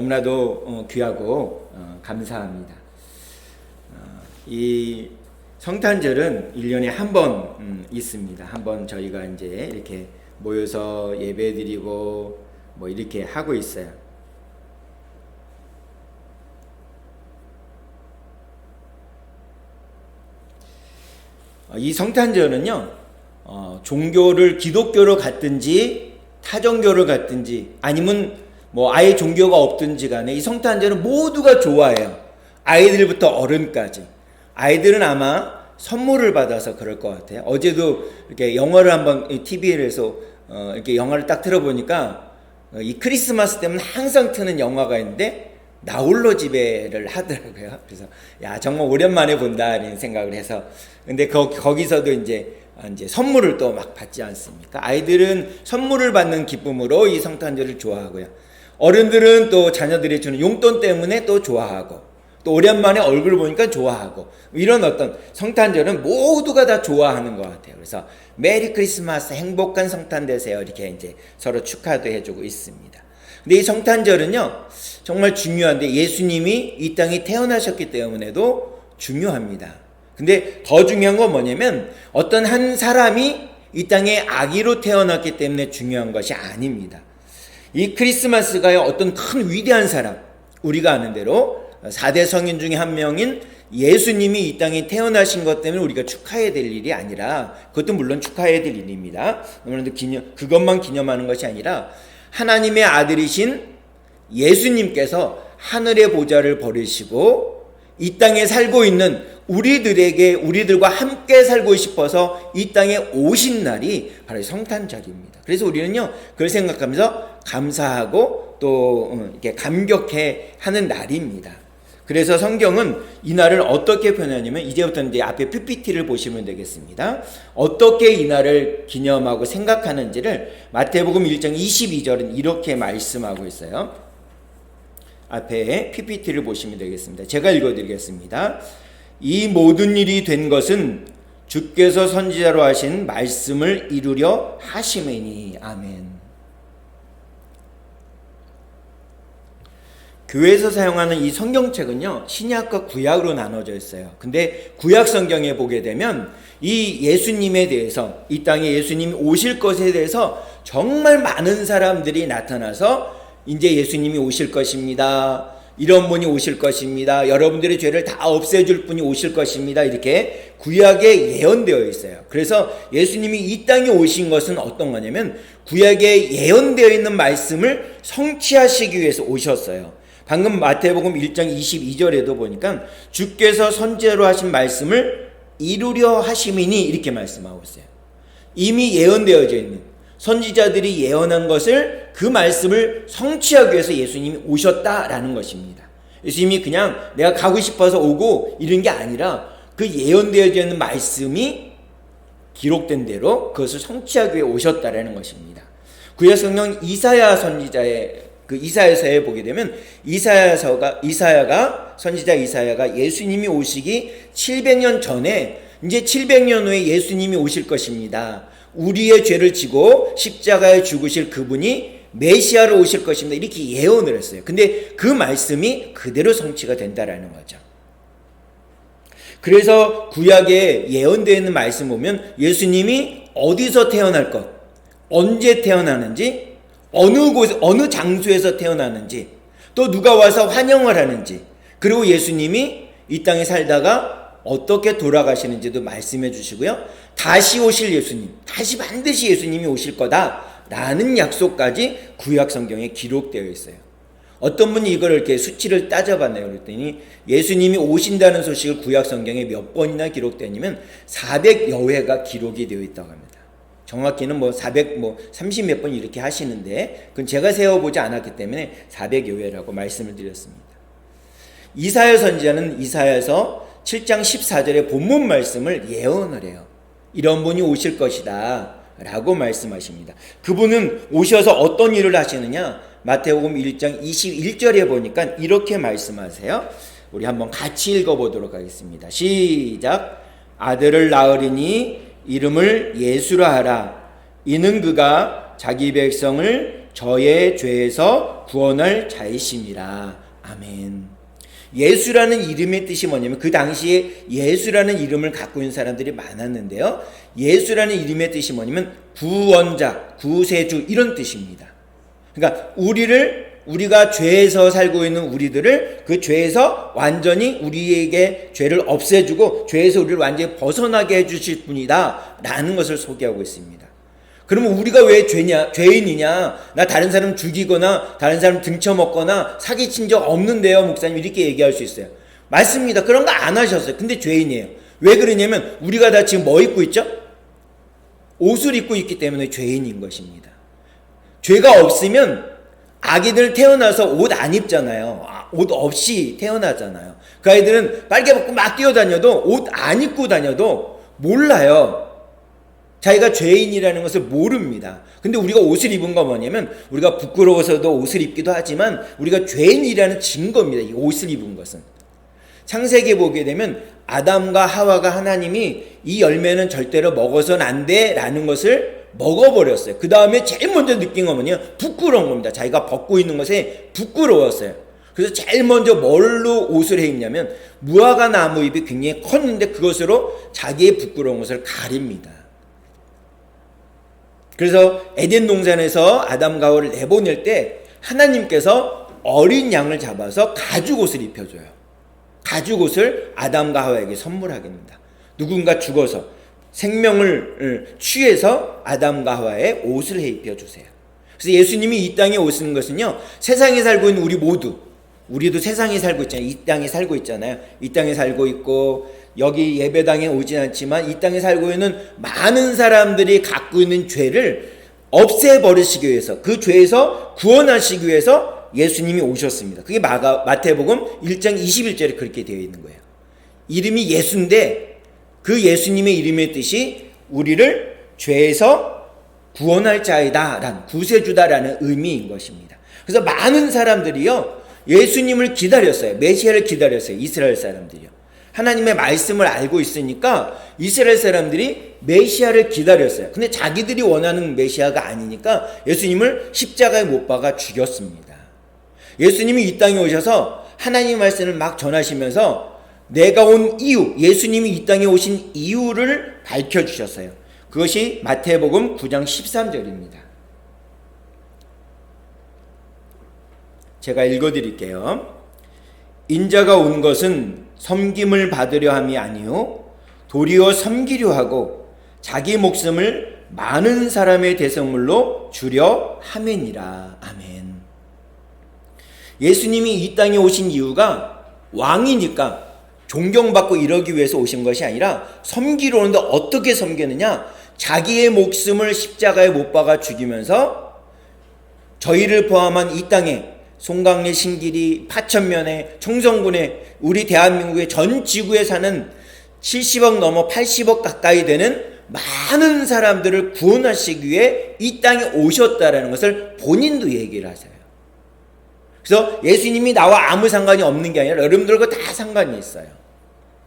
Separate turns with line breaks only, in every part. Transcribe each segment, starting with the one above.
너무나도 귀하고 감사합니다. 이 성탄절은 1년에 한 번 있습니다. 한 번 저희가 이제 이렇게 모여서 예배드리고 뭐 이렇게 하고 있어요. 이 성탄절은요, 종교를 기독교로 갖든지 타종교를 갖든지 아니면 뭐 아예 종교가 없든지 간에 이 성탄절은 모두가 좋아해요. 아이들부터 어른까지. 아이들은 아마 선물을 받아서 그럴 것 같아요. 어제도 이렇게 영화를 한번 TV에서 이렇게 영화를 딱 틀어보니까 이 크리스마스 때문에 항상 트는 영화가 있는데 나홀로 집에를 하더라고요. 그래서 야 정말 오랜만에 본다 이런 생각을 해서 근데 거기서도 이제 선물을 또 막 받지 않습니까? 아이들은 선물을 받는 기쁨으로 이 성탄절을 좋아하고요. 어른들은 또 자녀들이 주는 용돈 때문에 또 좋아하고 또 오랜만에 얼굴 보니까 좋아하고 이런 어떤 성탄절은 모두가 다 좋아하는 것 같아요. 그래서 메리 크리스마스 행복한 성탄 되세요 이렇게 이제 서로 축하도 해주고 있습니다. 근데 이 성탄절은요 정말 중요한데 예수님이 이 땅에 태어나셨기 때문에도 중요합니다. 근데 더 중요한 건 뭐냐면 어떤 한 사람이 이 땅에 아기로 태어났기 때문에 중요한 것이 아닙니다. 이 크리스마스가요 어떤 큰 위대한 사람 우리가 아는 대로 4대 성인 중에 한 명인 예수님이 이 땅에 태어나신 것 때문에 우리가 축하해야 될 일이 아니라 그것도 물론 축하해야 될 일입니다. 그것만 기념하는 것이 아니라 하나님의 아들이신 예수님께서 하늘의 보좌를 버리시고 이 땅에 살고 있는 우리들과 함께 살고 싶어서 이 땅에 오신 날이 바로 성탄절입니다. 그래서 우리는요 그걸 생각하면서 감사하고 또 이렇게 감격해 하는 날입니다. 그래서 성경은 이 날을 어떻게 표현하냐면 이제부터 이제 앞에 PPT를 보시면 되겠습니다. 어떻게 이 날을 기념하고 생각하는지를 마태복음 1장 22절은 이렇게 말씀하고 있어요. 앞에 PPT를 보시면 되겠습니다. 제가 읽어드리겠습니다. 이 모든 일이 된 것은 주께서 선지자로 하신 말씀을 이루려 하심이니. 아멘. 교회에서 사용하는 이 성경책은요 신약과 구약으로 나눠져 있어요. 근데 구약 성경에 보게 되면 이 예수님에 대해서 이 땅에 예수님이 오실 것에 대해서 정말 많은 사람들이 나타나서 이제 예수님이 오실 것입니다. 이런 분이 오실 것입니다. 여러분들의 죄를 다 없애줄 분이 오실 것입니다. 이렇게 구약에 예언되어 있어요. 그래서 예수님이 이 땅에 오신 것은 어떤 거냐면 구약에 예언되어 있는 말씀을 성취하시기 위해서 오셨어요. 방금 마태복음 1장 22절에도 보니까 주께서 선지자로 하신 말씀을 이루려 하심이니 이렇게 말씀하고 있어요. 이미 예언되어져 있는 선지자들이 예언한 것을 그 말씀을 성취하기 위해서 예수님이 오셨다라는 것입니다. 예수님이 그냥 내가 가고 싶어서 오고 이런 게 아니라 그 예언되어져 있는 말씀이 기록된 대로 그것을 성취하기 위해 오셨다라는 것입니다. 구약 성경 이사야 선지자의 그 이사야서에 보게 되면 선지자 이사야가 예수님이 오시기 700년 전에 이제 700년 후에 예수님이 오실 것입니다. 우리의 죄를 지고 십자가에 죽으실 그분이 메시아로 오실 것입니다. 이렇게 예언을 했어요. 근데 그 말씀이 그대로 성취가 된다라는 거죠. 그래서 구약에 예언되어 있는 말씀 보면 예수님이 어디서 태어날 것, 언제 태어나는지, 어느 장소에서 태어나는지, 또 누가 와서 환영을 하는지, 그리고 예수님이 이 땅에 살다가 어떻게 돌아가시는지도 말씀해 주시고요. 다시 오실 예수님, 다시 반드시 예수님이 오실 거다라는 약속까지 구약 성경에 기록되어 있어요. 어떤 분이 이걸 이렇게 수치를 따져봤네요. 그랬더니 예수님이 오신다는 소식을 구약 성경에 몇 번이나 기록되냐면 400여 회가 기록이 되어 있다고 합니다. 정확히는 30 몇 번 이렇게 하시는데 그건 제가 세어보지 않았기 때문에 400여 회라고 말씀을 드렸습니다. 이사야 선지자는 이사야서 7장 14절의 본문 말씀을 예언을 해요. 이런 분이 오실 것이다 라고 말씀하십니다. 그분은 오셔서 어떤 일을 하시느냐? 마태복음 1장 21절에 보니까 이렇게 말씀하세요. 우리 한번 같이 읽어보도록 하겠습니다. 시작. 아들을 낳으리니 이름을 예수라 하라. 이는 그가 자기 백성을 저의 죄에서 구원할 자이심이라. 아멘. 예수라는 이름의 뜻이 뭐냐면 그 당시에 예수라는 이름을 갖고 있는 사람들이 많았는데요. 예수라는 이름의 뜻이 뭐냐면 구원자, 구세주 이런 뜻입니다. 그러니까 우리가 죄에서 살고 있는 우리들을 그 죄에서 완전히 우리에게 죄를 없애주고 죄에서 우리를 완전히 벗어나게 해주실 분이다 라는 것을 소개하고 있습니다. 그러면 우리가 왜 죄인이냐, 나 다른 사람 죽이거나 다른 사람 등쳐먹거나 사기친 적 없는데요 목사님, 이렇게 얘기할 수 있어요. 맞습니다. 그런 거 안 하셨어요. 근데 죄인이에요. 왜 그러냐면 우리가 다 지금 뭐 입고 있죠? 옷을 입고 있기 때문에 죄인인 것입니다. 죄가 없으면 아기들 태어나서 옷 안 입잖아요. 옷 없이 태어나잖아요. 그 아이들은 빨개 벗고 막 뛰어다녀도 옷 안 입고 다녀도 몰라요. 자기가 죄인이라는 것을 모릅니다. 근데 우리가 옷을 입은 건 뭐냐면 우리가 부끄러워서도 옷을 입기도 하지만 우리가 죄인이라는 증거입니다. 이 옷을 입은 것은. 창세기에 보게 되면 아담과 하와가 하나님이 이 열매는 절대로 먹어서는 안 돼 라는 것을 먹어버렸어요. 그 다음에 제일 먼저 느낀 건 뭐냐? 부끄러운 겁니다. 자기가 벗고 있는 것에 부끄러웠어요. 그래서 제일 먼저 뭘로 옷을 해 입냐면 무화과 나무 잎이 굉장히 컸는데 그것으로 자기의 부끄러운 것을 가립니다. 그래서 에덴 동산에서 아담과 하와를 내보낼 때 하나님께서 어린 양을 잡아서 가죽옷을 입혀줘요. 가죽옷을 아담과 하와에게 선물하게 됩니다. 누군가 죽어서 생명을 취해서 아담과 하와의 옷을 해 입혀주세요. 그래서 예수님이 이 땅에 오시는 것은요, 세상에 살고 있는 우리도 세상에 살고 있잖아요. 이 땅에 살고 있잖아요. 이 땅에 살고 있고 여기 예배당에 오진 않지만 이 땅에 살고 있는 많은 사람들이 갖고 있는 죄를 없애버리시기 위해서, 그 죄에서 구원하시기 위해서 예수님이 오셨습니다. 그게 마태복음 1장 21절에 그렇게 되어 있는 거예요. 이름이 예수인데 그 예수님의 이름의 뜻이 우리를 죄에서 구원할 자이다 라는, 구세주다라는 의미인 것입니다. 그래서 많은 사람들이요 예수님을 기다렸어요. 메시아를 기다렸어요. 이스라엘 사람들이요. 하나님의 말씀을 알고 있으니까 이스라엘 사람들이 메시아를 기다렸어요. 근데 자기들이 원하는 메시아가 아니니까 예수님을 십자가에 못 박아 죽였습니다. 예수님이 이 땅에 오셔서 하나님의 말씀을 막 전하시면서 내가 온 이유, 예수님이 이 땅에 오신 이유를 밝혀주셨어요. 그것이 마태복음 9장 13절입니다. 제가 읽어드릴게요. 인자가 온 것은 섬김을 받으려 함이 아니요 도리어 섬기려 하고 자기 목숨을 많은 사람의 대성물로 주려 함이니라. 아멘. 예수님이 이 땅에 오신 이유가 왕이니까 존경받고 이러기 위해서 오신 것이 아니라 섬기러 오는데 어떻게 섬기느냐? 자기의 목숨을 십자가에 못 박아 죽이면서 저희를 포함한 이 땅에 송강리, 신길이, 파천면에, 청성군에, 우리 대한민국의 전 지구에 사는 70억 넘어 80억 가까이 되는 많은 사람들을 구원하시기 위해 이 땅에 오셨다라는 것을 본인도 얘기를 하세요. 그래서 예수님이 나와 아무 상관이 없는 게 아니라 여러분들과 다 상관이 있어요.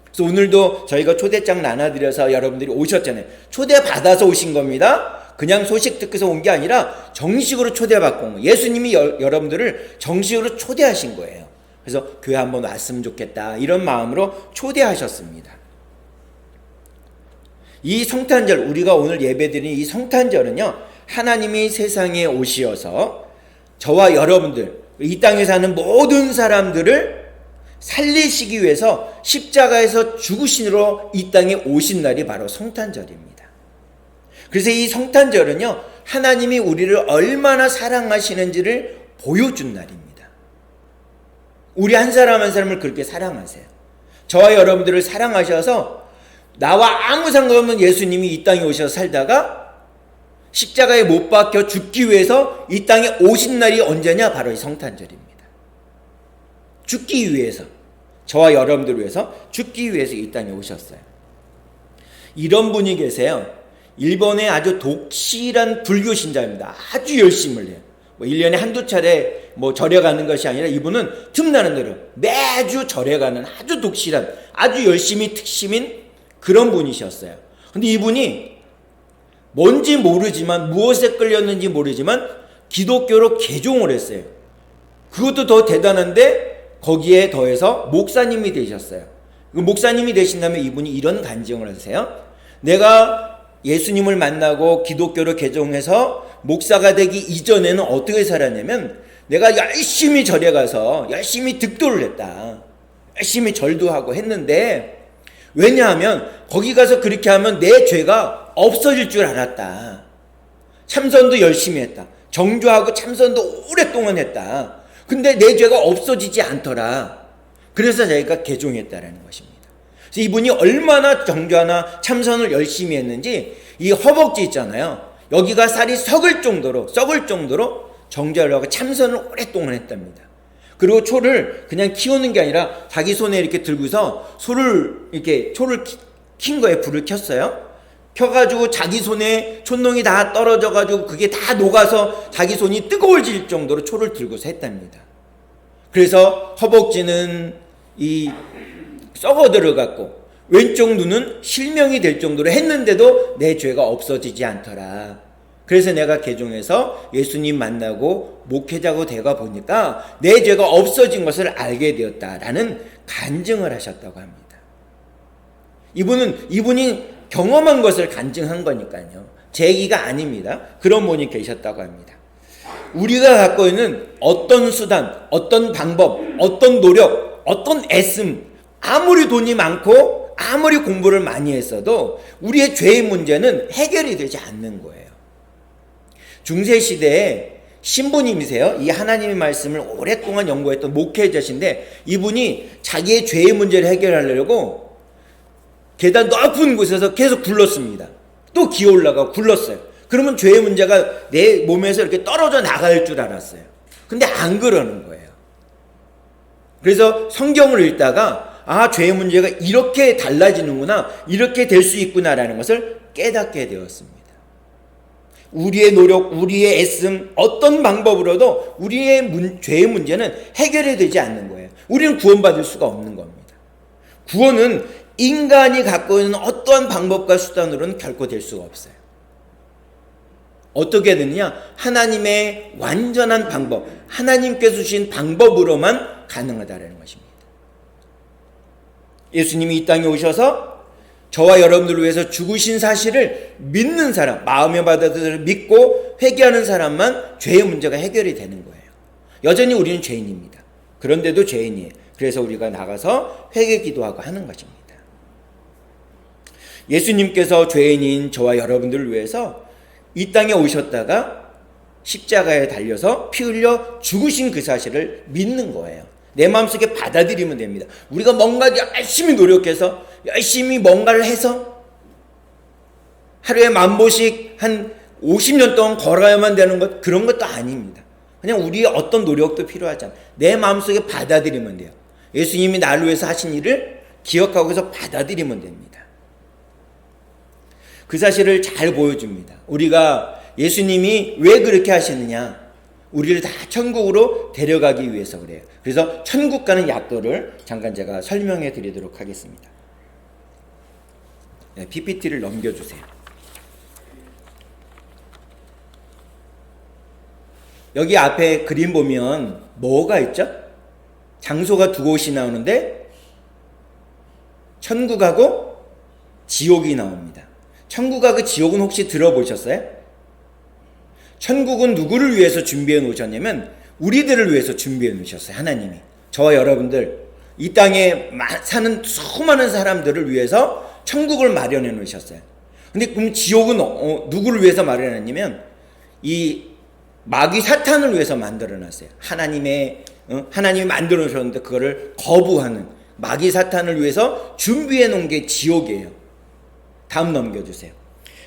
그래서 오늘도 저희가 초대장 나눠드려서 여러분들이 오셨잖아요. 초대받아서 오신 겁니다. 그냥 소식 듣고서 온 게 아니라 정식으로 초대받고 온 거예요. 예수님이 여러분들을 정식으로 초대하신 거예요. 그래서 교회 한번 왔으면 좋겠다 이런 마음으로 초대하셨습니다. 이 성탄절, 우리가 오늘 예배드린 이 성탄절은요, 하나님이 세상에 오시어서 저와 여러분들, 이 땅에 사는 모든 사람들을 살리시기 위해서 십자가에서 죽으시러 이 땅에 오신 날이 바로 성탄절입니다. 그래서 이 성탄절은요, 하나님이 우리를 얼마나 사랑하시는지를 보여준 날입니다. 우리 한 사람 한 사람을 그렇게 사랑하세요. 저와 여러분들을 사랑하셔서 나와 아무 상관없는 예수님이 이 땅에 오셔서 살다가 십자가에 못 박혀 죽기 위해서 이 땅에 오신 날이 언제냐? 바로 이 성탄절입니다. 죽기 위해서, 저와 여러분들을 위해서 죽기 위해서 이 땅에 오셨어요. 이런 분이 계세요. 일본의 아주 독실한 불교 신자입니다. 아주 열심을 해요. 1년에 한두 차례 절에 가는 것이 아니라 이분은 틈나는 대로 매주 절에 가는 아주 독실한, 아주 열심히 특심인 그런 분이셨어요. 근데 이분이 뭔지 모르지만, 무엇에 끌렸는지 모르지만 기독교로 개종을 했어요. 그것도 더 대단한데 거기에 더해서 목사님이 되셨어요. 목사님이 되신 다음에 이분이 이런 간증을 하세요. 내가 예수님을 만나고 기독교로 개종해서 목사가 되기 이전에는 어떻게 살았냐면 내가 열심히 절에 가서 열심히 득도를 했다. 열심히 절도 하고 했는데 왜냐하면 거기 가서 그렇게 하면 내 죄가 없어질 줄 알았다. 참선도 열심히 했다. 정조하고 참선도 오랫동안 했다. 근데 내 죄가 없어지지 않더라. 그래서 자기가 개종했다라는 것입니다. 그래서 이분이 얼마나 정조하나 참선을 열심히 했는지 이 허벅지 있잖아요. 여기가 살이 썩을 정도로 정조하려고 참선을 오랫동안 했답니다. 그리고 초를 그냥 키우는 게 아니라 자기 손에 이렇게 들고서 초를 킨 거에 불을 켰어요. 켜가지고 자기 손에 촛농이 다 떨어져가지고 그게 다 녹아서 자기 손이 뜨거워질 정도로 초를 들고서 했답니다. 그래서 허벅지는 썩어 들어갔고 왼쪽 눈은 실명이 될 정도로 했는데도 내 죄가 없어지지 않더라. 그래서 내가 개종해서 예수님 만나고 목회자가 되가 보니까 내 죄가 없어진 것을 알게 되었다라는 간증을 하셨다고 합니다. 이분이 경험한 것을 간증한 거니까요. 제 얘기가 아닙니다. 그런 분이 계셨다고 합니다. 우리가 갖고 있는 어떤 수단, 어떤 방법, 어떤 노력, 어떤 애씀, 아무리 돈이 많고 아무리 공부를 많이 했어도 우리의 죄의 문제는 해결이 되지 않는 거예요. 중세시대에 신부님이세요. 이 하나님의 말씀을 오랫동안 연구했던 목회자신데 이분이 자기의 죄의 문제를 해결하려고 계단 높은 곳에서 계속 굴렀습니다. 또 기어 올라가고 굴렀어요. 그러면 죄의 문제가 내 몸에서 이렇게 떨어져 나갈 줄 알았어요. 근데 안 그러는 거예요. 그래서 성경을 읽다가 죄의 문제가 이렇게 달라지는구나, 이렇게 될 수 있구나라는 것을 깨닫게 되었습니다. 우리의 노력, 우리의 애씀, 어떤 방법으로도 우리의 죄의 문제는 해결이 되지 않는 거예요. 우리는 구원받을 수가 없는 겁니다. 구원은 인간이 갖고 있는 어떠한 방법과 수단으로는 결코 될 수가 없어요. 어떻게 되느냐? 하나님의 완전한 방법, 하나님께서 주신 방법으로만 가능하다는 것입니다. 예수님이 이 땅에 오셔서 저와 여러분들을 위해서 죽으신 사실을 믿는 사람, 마음에 받아들여 믿고 회개하는 사람만 죄의 문제가 해결이 되는 거예요. 여전히 우리는 죄인입니다. 그런데도 죄인이에요. 그래서 우리가 나가서 회개 기도하고 하는 것입니다. 예수님께서 죄인인 저와 여러분들을 위해서 이 땅에 오셨다가 십자가에 달려서 피 흘려 죽으신 그 사실을 믿는 거예요. 내 마음속에 받아들이면 됩니다. 우리가 뭔가 열심히 노력해서 열심히 뭔가를 해서 하루에 10,000보씩 한 50년 동안 걸어야만 되는 것, 그런 것도 아닙니다. 그냥 우리의 어떤 노력도 필요하지 않아요. 내 마음속에 받아들이면 돼요. 예수님이 나를 위해서 하신 일을 기억하고서 받아들이면 됩니다. 그 사실을 잘 보여줍니다. 우리가 예수님이 왜 그렇게 하시느냐? 우리를 다 천국으로 데려가기 위해서 그래요. 그래서 천국 가는 약도를 잠깐 제가 설명해 드리도록 하겠습니다. 네, PPT를 넘겨주세요. 여기 앞에 그림 보면 뭐가 있죠? 장소가 두 곳이 나오는데 천국하고 지옥이 나옵니다. 천국하고 지옥은 혹시 들어보셨어요? 천국은 누구를 위해서 준비해 놓으셨냐면 우리들을 위해서 준비해 놓으셨어요. 하나님이 저와 여러분들 이 땅에 사는 수많은 사람들을 위해서 천국을 마련해 놓으셨어요. 근데 그럼 지옥은 누구를 위해서 마련했냐면 이 마귀 사탄을 위해서 만들어 놨어요. 하나님이 만들어 놓으셨는데 그거를 거부하는 마귀 사탄을 위해서 준비해 놓은 게 지옥이에요. 다음 넘겨주세요.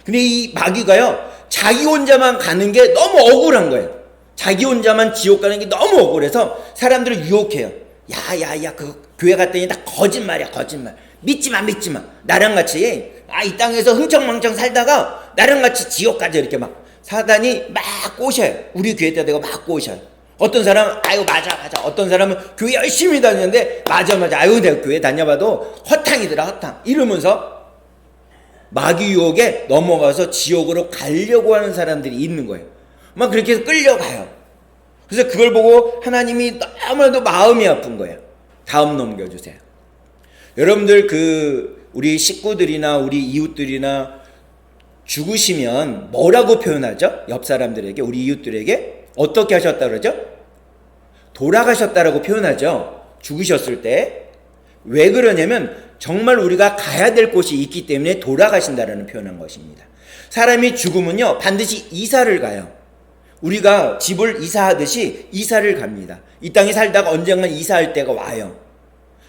근데 이 마귀가요, 자기 혼자만 가는 게 너무 억울한 거예요. 자기 혼자만 지옥 가는 게 너무 억울해서 사람들을 유혹해요. 야, 그 교회 갔더니 다 거짓말이야, 거짓말. 믿지 마. 나랑 같이, 이 땅에서 흥청망청 살다가 나랑 같이 지옥 가자. 이렇게 막 사단이 막 꼬셔요. 우리 교회 때가 막 꼬셔요. 어떤 사람은, 맞아. 어떤 사람은 교회 열심히 다니는데, 맞아. 내가 교회 다녀봐도 허탕이더라, 허탕. 이러면서 마귀 유혹에 넘어가서 지옥으로 가려고 하는 사람들이 있는 거예요. 막 그렇게 해서 끌려가요. 그래서 그걸 보고 하나님이 너무나도 마음이 아픈 거예요. 다음 넘겨주세요. 여러분들 우리 식구들이나 우리 이웃들이나 죽으시면 뭐라고 표현하죠? 옆 사람들에게, 우리 이웃들에게 어떻게 하셨다 그러죠? 돌아가셨다라고 표현하죠. 죽으셨을 때. 왜 그러냐면 정말 우리가 가야 될 곳이 있기 때문에 돌아가신다라는 표현한 것입니다. 사람이 죽으면요 반드시 이사를 가요. 우리가 집을 이사하듯이 이사를 갑니다. 이 땅에 살다가 언젠간 이사할 때가 와요.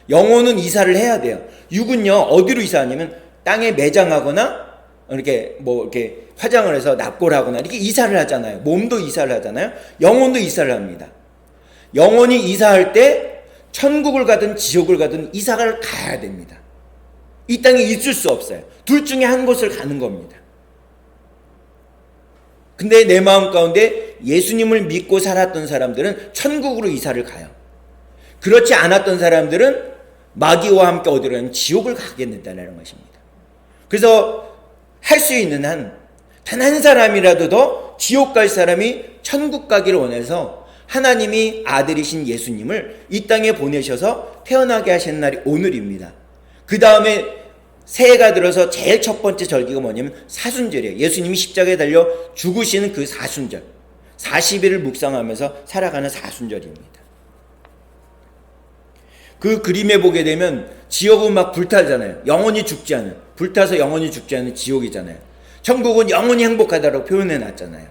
영혼은 이사를 해야 돼요. 육은요 어디로 이사하냐면 땅에 매장하거나 이렇게 이렇게 화장을 해서 납골하거나 이렇게 이사를 하잖아요. 몸도 이사를 하잖아요. 영혼도 이사를 합니다. 영혼이 이사할 때 천국을 가든 지옥을 가든 이사를 가야 됩니다. 이 땅에 있을 수 없어요. 둘 중에 한 곳을 가는 겁니다. 근데 내 마음 가운데 예수님을 믿고 살았던 사람들은 천국으로 이사를 가요. 그렇지 않았던 사람들은 마귀와 함께 어디로 가면 지옥을 가게 된다는 것입니다. 그래서 할 수 있는 한 단 한 사람이라도 더 지옥 갈 사람이 천국 가기를 원해서 하나님이 아들이신 예수님을 이 땅에 보내셔서 태어나게 하신 날이 오늘입니다. 그 다음에 새해가 들어서 제일 첫 번째 절기가 뭐냐면 사순절이에요. 예수님이 십자가에 달려 죽으시는 그 사순절, 40일을 묵상하면서 살아가는 사순절입니다. 그 그림에 보게 되면 지옥은 막 불타잖아요. 영원히 죽지 않은, 불타서 영원히 죽지 않은 지옥이잖아요. 천국은 영원히 행복하다고 표현해 놨잖아요.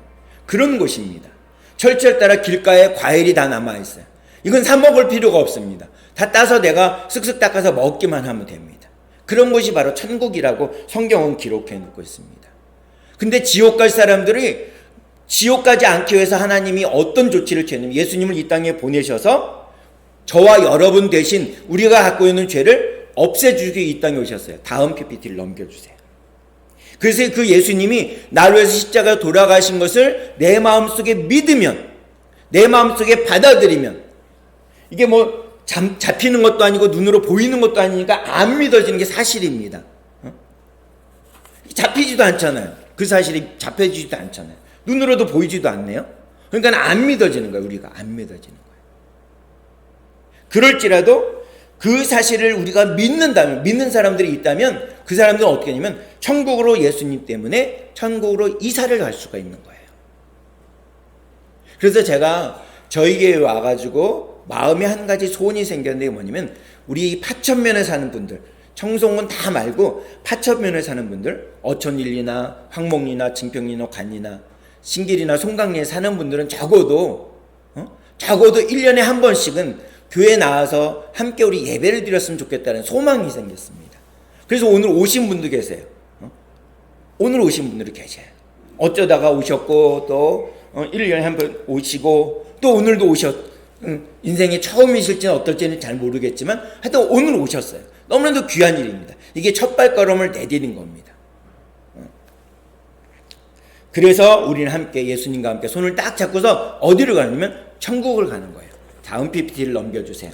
그런 곳입니다. 철저히 따라 길가에 과일이 다 남아있어요. 이건 사 먹을 필요가 없습니다. 다 따서 내가 쓱쓱 닦아서 먹기만 하면 됩니다. 그런 곳이 바로 천국이라고 성경은 기록해 놓고 있습니다. 근데 지옥 갈 사람들이 지옥 가지 않기 위해서 하나님이 어떤 조치를 취했냐면 예수님을 이 땅에 보내셔서 저와 여러분 대신 우리가 갖고 있는 죄를 없애주기 이 땅에 오셨어요. 다음 PPT를 넘겨주세요. 그래서 그 예수님이 나를 위해서 십자가에 돌아가신 것을 내 마음속에 믿으면, 내 마음속에 받아들이면, 이게 뭐 잡히는 것도 아니고 눈으로 보이는 것도 아니니까 안 믿어지는 게 사실입니다. 잡히지도 않잖아요. 그 사실이 잡혀지지도 않잖아요. 눈으로도 보이지도 않네요. 그러니까 안 믿어지는 거예요. 우리가 안 믿어지는 거예요. 그럴지라도 그 사실을 우리가 믿는다면, 믿는 사람들이 있다면 그 사람들은 어떻게 하냐면 천국으로 예수님 때문에 천국으로 이사를 갈 수가 있는 거예요. 그래서 제가 저희 교회에 와가지고 마음에 한 가지 소원이 생겼는데 뭐냐면 우리 파천면에 사는 분들, 청송은 다 말고 파천면에 사는 분들, 어촌일리나 황목리나 증평리나 관리나 신길이나 송강리에 사는 분들은 적어도 1년에 한 번씩은 교회에 나와서 함께 우리 예배를 드렸으면 좋겠다는 소망이 생겼습니다. 그래서 오늘 오신 분도 계세요. 오늘 오신 분들이 계셔요. 어쩌다가 오셨고 또 1년에 한 번 오시고 또 오늘도 인생의 처음이실지는 어떨지는 잘 모르겠지만 하여튼 오늘 오셨어요. 너무나도 귀한 일입니다. 이게 첫 발걸음을 내디딘 겁니다. 그래서 우리는 함께 예수님과 함께 손을 딱 잡고서 어디로 가냐면 천국을 가는 거예요. 다음 PPT를 넘겨주세요.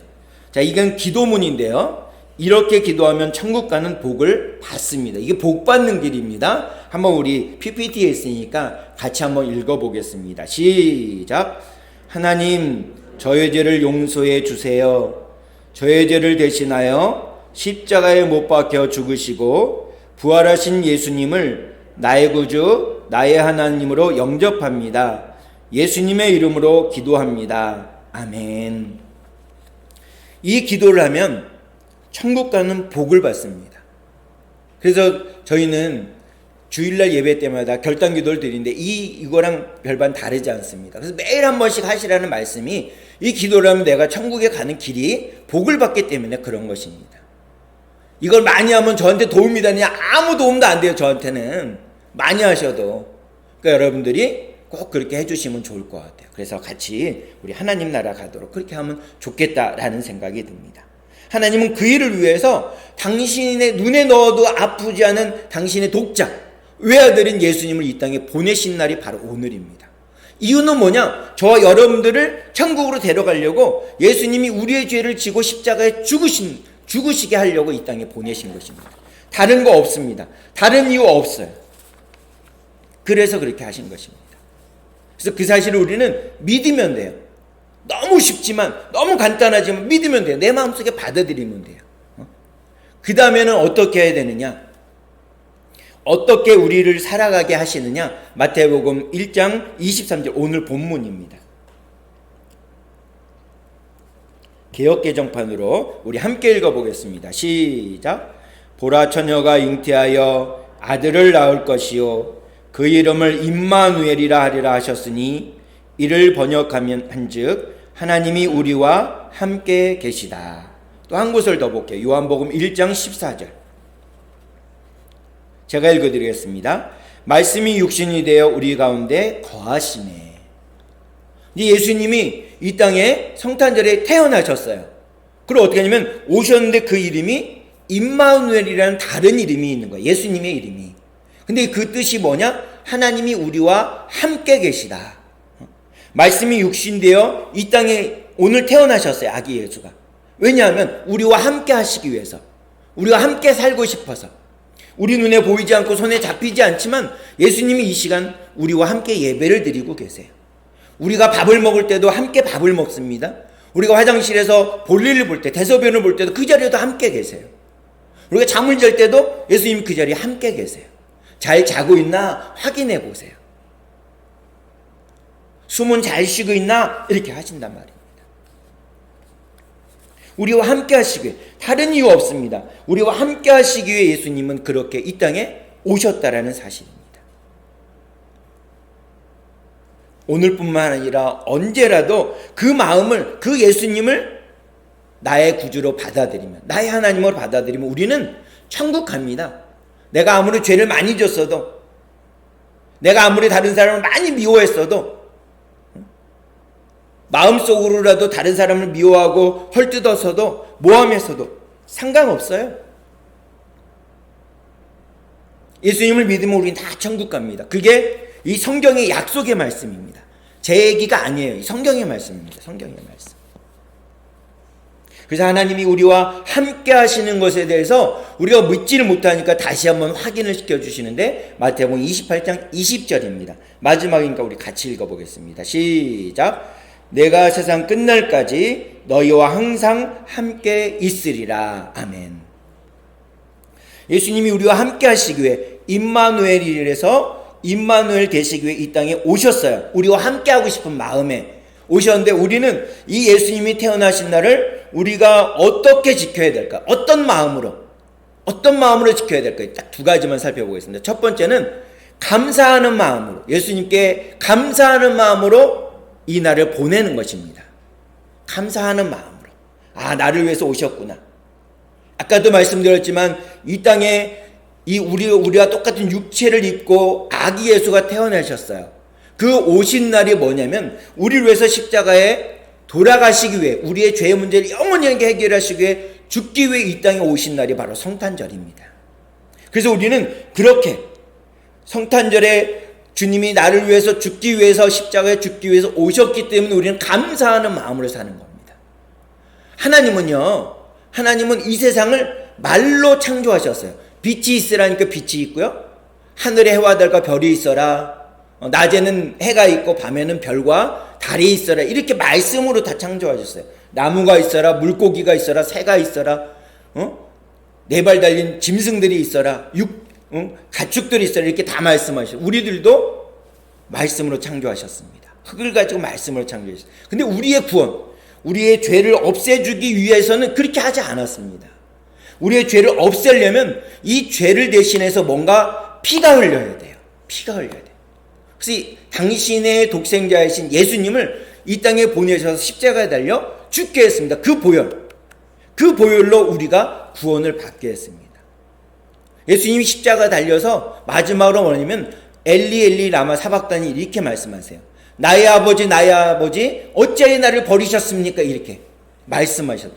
자, 이건 기도문인데요. 이렇게 기도하면 천국 가는 복을 받습니다. 이게 복 받는 길입니다. 한번 우리 PPT에 있으니까 같이 한번 읽어보겠습니다. 시작. 하나님, 저의 죄를 용서해 주세요. 저의 죄를 대신하여 십자가에 못 박혀 죽으시고 부활하신 예수님을 나의 구주, 나의 하나님으로 영접합니다. 예수님의 이름으로 기도합니다. 아멘. 이 기도를 하면 천국 가는 복을 받습니다. 그래서 저희는 주일날 예배 때마다 결단 기도를 드리는데 이거랑 별반 다르지 않습니다. 그래서 매일 한 번씩 하시라는 말씀이 이 기도를 하면 내가 천국에 가는 길이 복을 받기 때문에 그런 것입니다. 이걸 많이 하면 저한테 도움이 되느냐? 아무 도움도 안 돼요. 저한테는. 많이 하셔도. 그러니까 여러분들이 꼭 그렇게 해주시면 좋을 것 같아요. 그래서 같이 우리 하나님 나라 가도록 그렇게 하면 좋겠다라는 생각이 듭니다. 하나님은 그 일을 위해서 당신의 눈에 넣어도 아프지 않은 당신의 독자, 외아들인 예수님을 이 땅에 보내신 날이 바로 오늘입니다. 이유는 뭐냐? 저와 여러분들을 천국으로 데려가려고 예수님이 우리의 죄를 지고 십자가에 죽으시게 하려고 이 땅에 보내신 것입니다. 다른 거 없습니다. 다른 이유 없어요. 그래서 그렇게 하신 것입니다. 그래서 그 사실을 우리는 믿으면 돼요. 너무 쉽지만, 너무 간단하지만 믿으면 돼요. 내 마음속에 받아들이면 돼요. 그 다음에는 어떻게 해야 되느냐? 어떻게 우리를 살아가게 하시느냐? 마태복음 1장 23절, 오늘 본문입니다. 개역개정판으로 우리 함께 읽어보겠습니다. 시작. 보라, 처녀가 잉태하여 아들을 낳을 것이요 그 이름을 임마누엘이라 하리라 하셨으니 이를 번역하면 한즉 하나님이 우리와 함께 계시다. 또 한 곳을 더 볼게요. 요한복음 1장 14절. 제가 읽어드리겠습니다. 말씀이 육신이 되어 우리 가운데 거하시네. 예수님이 이 땅에 성탄절에 태어나셨어요. 그리고 어떻게 하냐면 오셨는데 그 이름이 임마누엘이라는 다른 이름이 있는 거예요. 예수님의 이름이. 근데 그 뜻이 뭐냐? 하나님이 우리와 함께 계시다. 말씀이 육신되어 이 땅에 오늘 태어나셨어요. 아기 예수가. 왜냐하면 우리와 함께 하시기 위해서, 우리와 함께 살고 싶어서. 우리 눈에 보이지 않고 손에 잡히지 않지만 예수님이 이 시간 우리와 함께 예배를 드리고 계세요. 우리가 밥을 먹을 때도 함께 밥을 먹습니다. 우리가 화장실에서 볼일을 볼 때, 대소변을 볼 때도 그 자리에도 함께 계세요. 우리가 잠을 잘 때도 예수님이 그 자리에 함께 계세요. 잘 자고 있나 확인해 보세요. 숨은 잘 쉬고 있나 이렇게 하신단 말입니다. 우리와 함께 하시기 위해, 다른 이유 없습니다. 우리와 함께 하시기 위해 예수님은 그렇게 이 땅에 오셨다라는 사실입니다. 오늘뿐만 아니라 언제라도 그 마음을, 그 예수님을 나의 구주로 받아들이면, 나의 하나님으로 받아들이면 우리는 천국 갑니다. 내가 아무리 죄를 많이 졌어도, 내가 아무리 다른 사람을 많이 미워했어도, 마음속으로라도 다른 사람을 미워하고 헐뜯어서도, 모함했어도 상관없어요. 예수님을 믿으면 우리는 다 천국 갑니다. 그게 이 성경의 약속의 말씀입니다. 제 얘기가 아니에요. 이 성경의 말씀입니다. 성경의 말씀. 그래서 하나님이 우리와 함께 하시는 것에 대해서 우리가 믿지를 못하니까 다시 한번 확인을 시켜주시는데, 마태복음 28장 20절입니다. 마지막이니까 우리 같이 읽어보겠습니다. 시작. 내가 세상 끝날까지 너희와 항상 함께 있으리라. 아멘. 예수님이 우리와 함께 하시기 위해 임마누엘이라서 임마누엘 되시기 위해 이 땅에 오셨어요. 우리와 함께 하고 싶은 마음에 오셨는데, 우리는 이 예수님이 태어나신 날을 우리가 어떻게 지켜야 될까? 어떤 마음으로 지켜야 될까? 딱 두 가지만 살펴보겠습니다. 첫 번째는 감사하는 마음으로, 예수님께 감사하는 마음으로 이 날을 보내는 것입니다. 감사하는 마음으로. 아, 나를 위해서 오셨구나. 아까도 말씀드렸지만 이 땅에 우리와 똑같은 육체를 입고 아기 예수가 태어나셨어요. 그 오신 날이 뭐냐면 우리를 위해서 십자가에 돌아가시기 위해, 우리의 죄의 문제를 영원히 해결하시기 위해 죽기 위해 이 땅에 오신 날이 바로 성탄절입니다. 그래서 우리는 그렇게 성탄절에 주님이 나를 위해서 죽기 위해서, 십자가에 죽기 위해서 오셨기 때문에 우리는 감사하는 마음으로 사는 겁니다. 하나님은 이 세상을 말로 창조하셨어요. 빛이 있으라니까 빛이 있고요, 하늘에 해와 달과 별이 있어라, 낮에는 해가 있고 밤에는 별과 달이 있어라, 이렇게 말씀으로 다 창조하셨어요. 나무가 있어라, 물고기가 있어라, 새가 있어라, 네 발 달린 짐승들이 있어라, 가축들이 있어라, 이렇게 다 말씀하셨어요. 우리들도 말씀으로 창조하셨습니다. 흙을 가지고 말씀으로 창조하셨어요. 근데 우리의 구원, 우리의 죄를 없애주기 위해서는 그렇게 하지 않았습니다. 우리의 죄를 없애려면 이 죄를 대신해서 뭔가 피가 흘려야 돼요. 피가 흘려야 돼요. 그래서 당신의 독생자이신 예수님을 이 땅에 보내셔서 십자가에 달려 죽게 했습니다. 그 보혈로 우리가 구원을 받게 했습니다. 예수님이 십자가에 달려서 마지막으로 뭐냐면 엘리 엘리 라마 사박다니 이렇게 말씀하세요. 나의 아버지 어찌하여 나를 버리셨습니까? 이렇게 말씀하셨어요.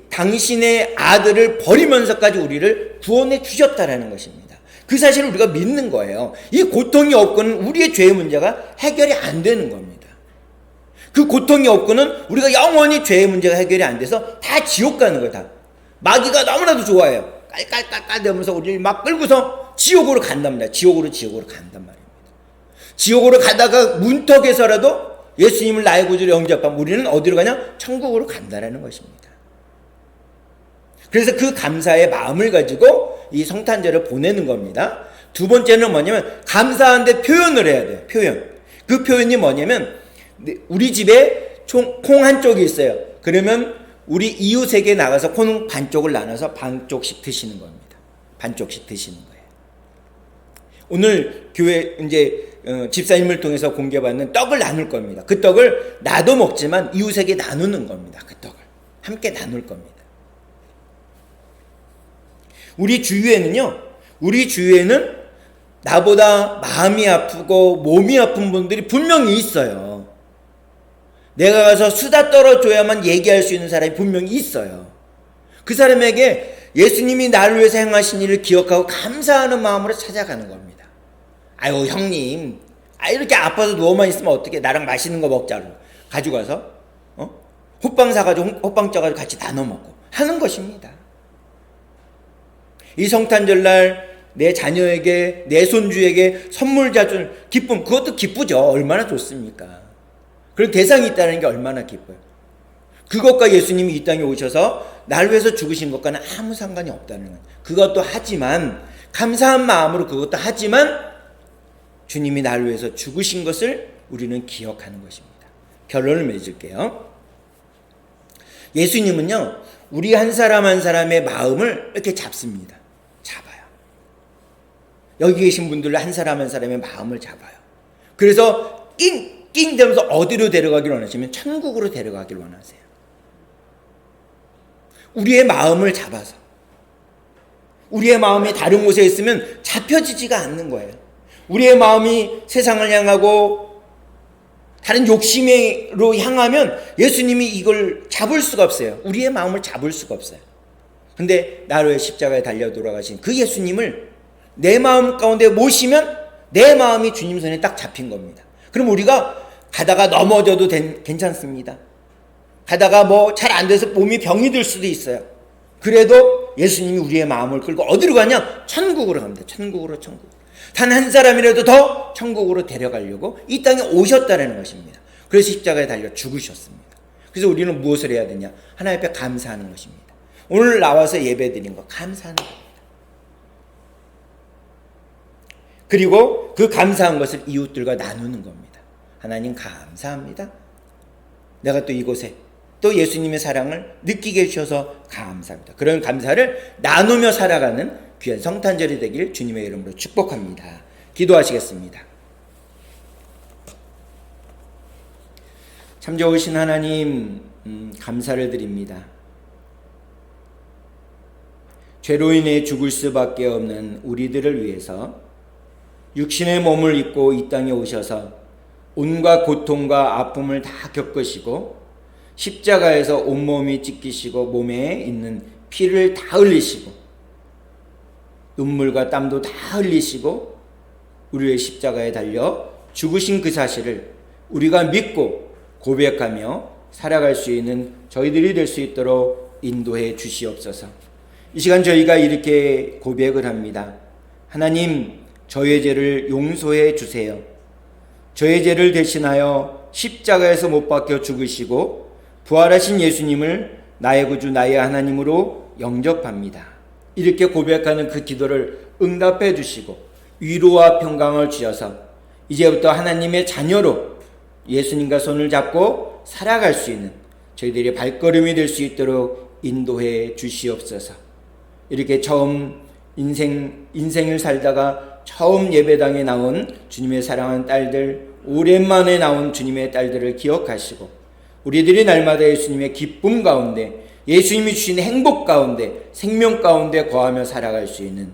당신의 아들을 버리면서까지 우리를 구원해 주셨다라는 것입니다. 그 사실을 우리가 믿는 거예요. 이 고통이 없고는 우리의 죄의 문제가 해결이 안 되는 겁니다. 그 고통이 없고는 우리가 영원히 죄의 문제가 해결이 안 돼서 다 지옥 가는 거예요. 다. 마귀가 너무나도 좋아해요. 깔깔깔깔 대면서 우리를 막 끌고서 지옥으로 간답니다. 지옥으로 간단 말입니다. 지옥으로 가다가 문턱에서라도 예수님을 나의 구주로 영접하면 우리는 어디로 가냐? 천국으로 간다라는 것입니다. 그래서 그 감사의 마음을 가지고 이 성탄절을 보내는 겁니다. 두 번째는 뭐냐면 감사한데 표현을 해야 돼요. 표현. 그 표현이 뭐냐면 우리 집에 콩 한 쪽이 있어요. 그러면 우리 이웃에게 나가서 콩 반쪽을 나눠서 반쪽씩 드시는 겁니다. 반쪽씩 드시는 거예요. 오늘 교회 이제 집사님을 통해서 공개받는 떡을 나눌 겁니다. 그 떡을 나도 먹지만 이웃에게 나누는 겁니다. 그 떡을 함께 나눌 겁니다. 우리 주위에는 나보다 마음이 아프고 몸이 아픈 분들이 분명히 있어요. 내가 가서 수다 떨어줘야만 얘기할 수 있는 사람이 분명히 있어요. 그 사람에게 예수님이 나를 위해서 행하신 일을 기억하고 감사하는 마음으로 찾아가는 겁니다. 아유 형님, 이렇게 아파서 누워만 있으면 어떻게, 나랑 맛있는 거 먹자고 가지고 가서 호빵 사가지고 호빵 쪄가지고 같이 나눠 먹고 하는 것입니다. 이 성탄절날 내 자녀에게, 내 손주에게 선물 자준 기쁨, 그것도 기쁘죠. 얼마나 좋습니까? 그런 대상이 있다는 게 얼마나 기뻐요. 그것과 예수님이 이 땅에 오셔서 나를 위해서 죽으신 것과는 아무 상관이 없다는 거예요. 그것도 하지만, 감사한 마음으로 그것도 하지만 주님이 나를 위해서 죽으신 것을 우리는 기억하는 것입니다. 결론을 맺을게요. 예수님은요, 우리 한 사람 한 사람의 마음을 이렇게 잡습니다. 잡아요. 여기 계신 분들 한 사람 한 사람의 마음을 잡아요. 그래서 낑 되면서 어디로 데려가기를 원하시면 천국으로 데려가기를 원하세요. 우리의 마음을 잡아서, 우리의 마음이 다른 곳에 있으면 잡혀지지가 않는 거예요. 우리의 마음이 세상을 향하고 다른 욕심으로 향하면 예수님이 이걸 잡을 수가 없어요. 우리의 마음을 잡을 수가 없어요. 근데 나를 위해 십자가에 달려 돌아가신 그 예수님을 내 마음 가운데 모시면 내 마음이 주님 손에 딱 잡힌 겁니다. 그럼 우리가 가다가 넘어져도 괜찮습니다. 가다가 뭐 잘 안 돼서 몸이 병이 들 수도 있어요. 그래도 예수님이 우리의 마음을 끌고 어디로 가냐? 천국으로 갑니다. 천국으로. 단 한 사람이라도 더 천국으로 데려가려고 이 땅에 오셨다는 것입니다. 그래서 십자가에 달려 죽으셨습니다. 그래서 우리는 무엇을 해야 되냐? 하나님 앞에 감사하는 것입니다. 오늘 나와서 예배 드린 거 감사하는 겁니다. 그리고 그 감사한 것을 이웃들과 나누는 겁니다. 하나님 감사합니다. 내가 또 이곳에 또 예수님의 사랑을 느끼게 해주셔서 감사합니다. 그런 감사를 나누며 살아가는 귀한 성탄절이 되길 주님의 이름으로 축복합니다. 기도하시겠습니다. 참 좋으신 하나님, 감사를 드립니다. 죄로 인해 죽을 수밖에 없는 우리들을 위해서 육신의 몸을 입고 이 땅에 오셔서 온갖 고통과 아픔을 다 겪으시고 십자가에서 온몸이 찢기시고 몸에 있는 피를 다 흘리시고 눈물과 땀도 다 흘리시고 우리의 십자가에 달려 죽으신 그 사실을 우리가 믿고 고백하며 살아갈 수 있는 저희들이 될 수 있도록 인도해 주시옵소서. 이 시간 저희가 이렇게 고백을 합니다. 하나님, 저의 죄를 용서해 주세요. 저의 죄를 대신하여 십자가에서 못 박혀 죽으시고 부활하신 예수님을 나의 구주 나의 하나님으로 영접합니다. 이렇게 고백하는 그 기도를 응답해 주시고 위로와 평강을 주셔서 이제부터 하나님의 자녀로 예수님과 손을 잡고 살아갈 수 있는 저희들의 발걸음이 될 수 있도록 인도해 주시옵소서. 이렇게 처음 인생을 살다가 처음 예배당에 나온 주님의 사랑하는 딸들, 오랜만에 나온 주님의 딸들을 기억하시고 우리들이 날마다 예수님의 기쁨 가운데, 예수님이 주신 행복 가운데, 생명 가운데 거하며 살아갈 수 있는,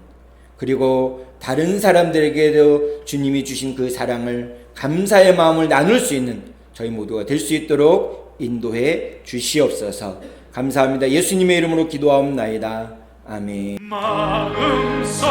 그리고 다른 사람들에게도 주님이 주신 그 사랑을, 감사의 마음을 나눌 수 있는 저희 모두가 될 수 있도록 인도해 주시옵소서. 감사합니다. 예수님의 이름으로 기도하옵나이다. 아멘. 마음속에